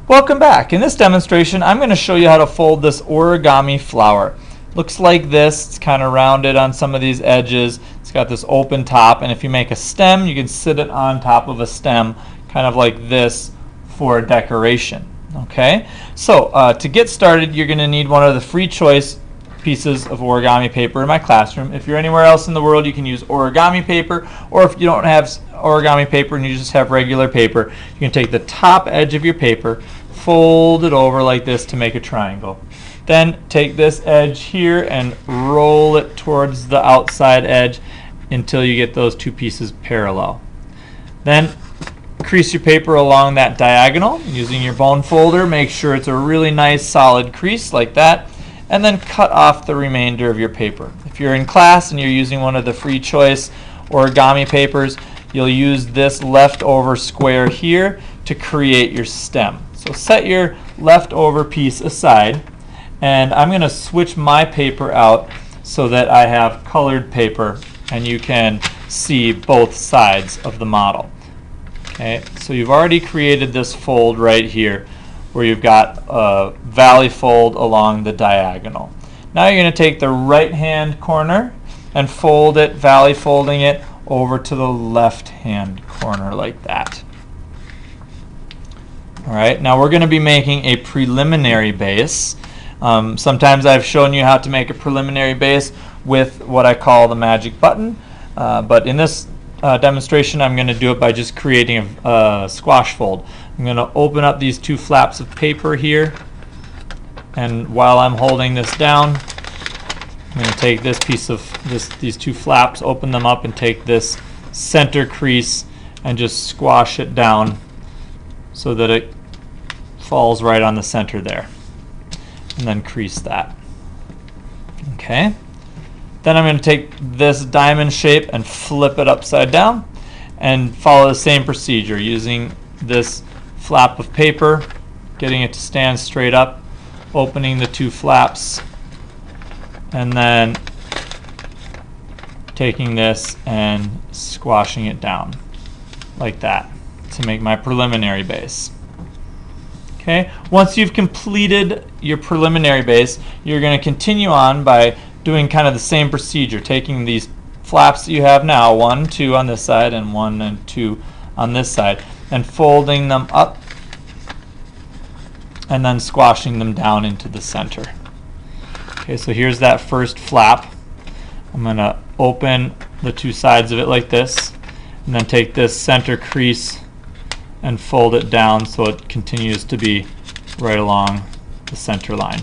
Welcome back. In this demonstration, I'm going to show you how to fold this origami flower. Looks like this. It's kind of rounded on some of these edges. It's got this open top, and if you make a stem, you can sit it on top of a stem, kind of like this for decoration. Okay? So to get started, you're going to need one of the free choice pieces of origami paper in my classroom. If you're anywhere else in the world, you can use origami paper, or if you don't have origami paper and you just have regular paper, you can take the top edge of your paper, fold it over like this to make a triangle. Then take this edge here and roll it towards the outside edge until you get those two pieces parallel. Then crease your paper along that diagonal using your bone folder. Make sure it's a really nice solid crease like that, and then cut off the remainder of your paper. If you're in class and you're using one of the free choice origami papers, you'll use this leftover square here to create your stem. So set your leftover piece aside, and I'm going to switch my paper out so that I have colored paper and you can see both sides of the model. Okay, so you've already created this fold right here where you've got a valley fold along the diagonal. Now you're going to take the right hand corner and fold it, valley folding it over to the left hand corner like that. Alright, now we're going to be making a preliminary base. Sometimes I've shown you how to make a preliminary base with what I call the magic button, but in this demonstration I'm going to do it by just creating a squash fold. I'm going to open up these two flaps of paper here, and while I'm holding this down, I'm going to take this piece of these two flaps, open them up, and take this center crease and just squash it down so that it falls right on the center there, and then crease that. Okay. Then I'm going to take this diamond shape and flip it upside down and follow the same procedure using this flap of paper, getting it to stand straight up, opening the two flaps, and then taking this and squashing it down like that to make my preliminary base. Okay, once you've completed your preliminary base, you're going to continue on by doing kind of the same procedure, taking these flaps that you have now, 1, 2 on this side and 1 and 2 on this side, and folding them up and then squashing them down into the center. Okay, so here's that first flap. I'm going to open the two sides of it like this, and then take this center crease and fold it down so it continues to be right along the center line.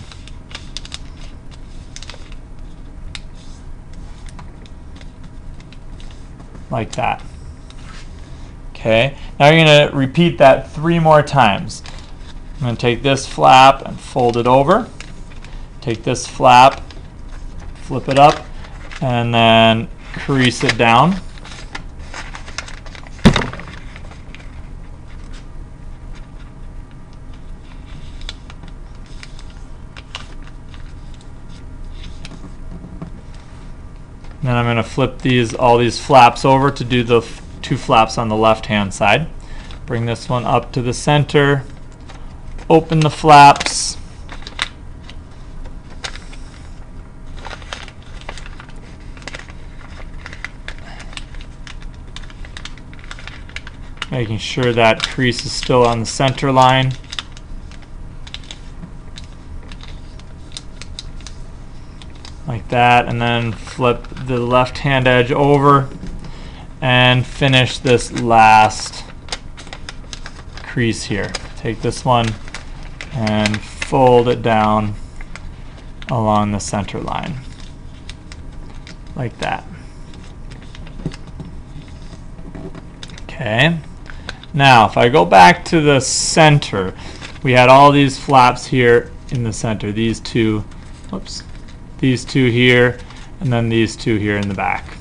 Like that. Okay, now you're going to repeat that 3 more times. I'm going to take this flap and fold it over, take this flap, flip it up, and then crease it down. Then I'm going to flip all these flaps over to do the 2 flaps on the left hand side. Bring this one up to the center, open the flaps, making sure that crease is still on the center line. Like that, and then flip the left hand edge over and finish this last crease here. Take this one and fold it down along the center line like that. Okay, now if I go back to the center, we had all these flaps here in the center, these two, whoops, these two here, and then these two here in the back.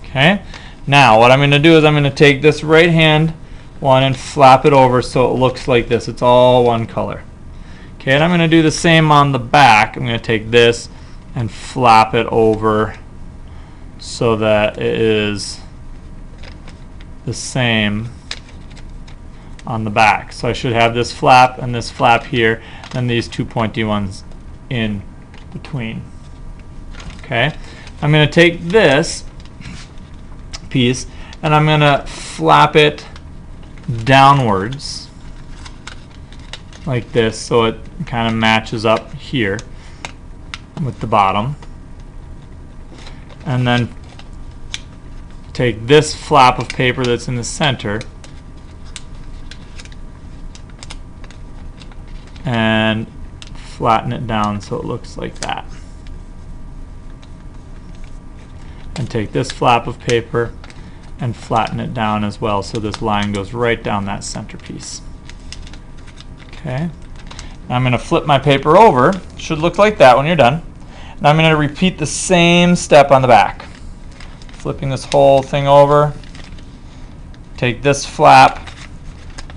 Okay, now what I'm going to do is I'm going to take this right hand one and flap it over so it looks like this. It's all one color. Okay, and I'm going to do the same on the back. I'm going to take this and flap it over so that it is the same on the back. So I should have this flap and this flap here, and these two pointy ones in between. Okay, I'm going to take this piece and I'm going to flap it downwards like this, so it kind of matches up here with the bottom. And then take this flap of paper that's in the center and flatten it down so it looks like that. And take this flap of paper and flatten it down as well so this line goes right down that center piece. Okay. Now I'm going to flip my paper over. Should look like that when you're done. And I'm going to repeat the same step on the back. Flipping this whole thing over. Take this flap,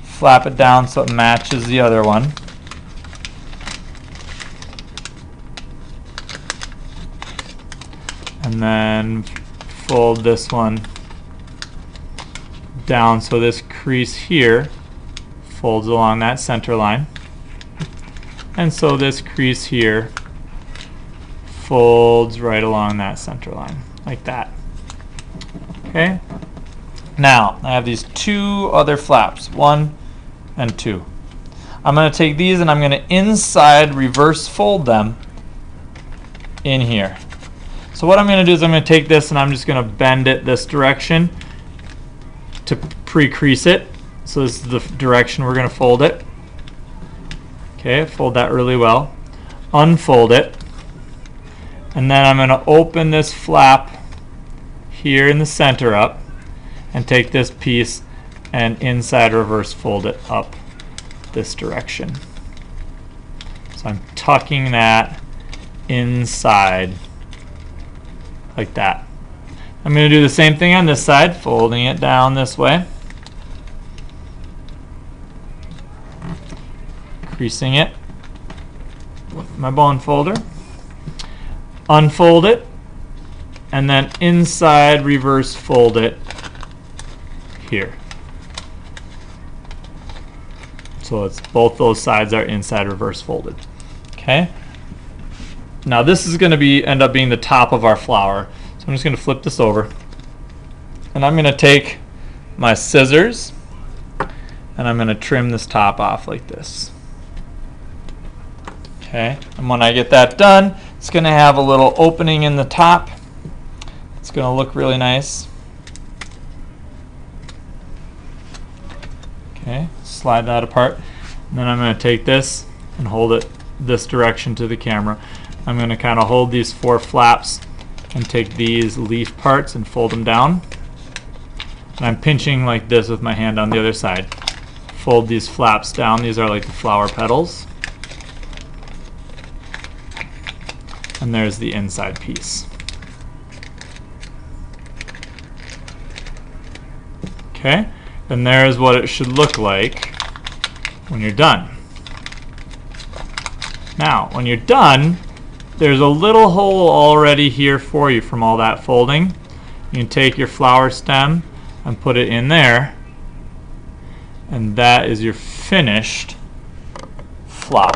flap it down so it matches the other one. And then fold this one down so this crease here folds along that center line. And so this crease here folds right along that center line, like that. Okay? Now, I have these two other flaps, 1 and 2. I'm going to take these and I'm going to inside reverse fold them in here. So what I'm going to do is I'm going to take this and I'm just going to bend it this direction to pre-crease it. So this is the direction we're going to fold it. Okay, fold that really well. Unfold it. And then I'm going to open this flap here in the center up and take this piece and inside reverse fold it up this direction. So I'm tucking that inside like that. I'm going to do the same thing on this side, folding it down this way, creasing it with my bone folder, unfold it, and then inside reverse fold it here. So it's both those sides are inside reverse folded. Okay. Now this is going to end up being the top of our flower. So I'm just going to flip this over. And I'm going to take my scissors and I'm going to trim this top off like this. Okay. And when I get that done, it's going to have a little opening in the top. It's going to look really nice. Okay. Slide that apart. And then I'm going to take this and hold it this direction to the camera. I'm going to kind of hold these 4 flaps and take these leaf parts and fold them down. And I'm pinching like this with my hand on the other side. Fold these flaps down. These are like the flower petals. And there's the inside piece. Okay, and there's what it should look like when you're done. Now, when you're done, there's a little hole already here for you from all that folding. You can take your flower stem and put it in there, and that is your finished flower.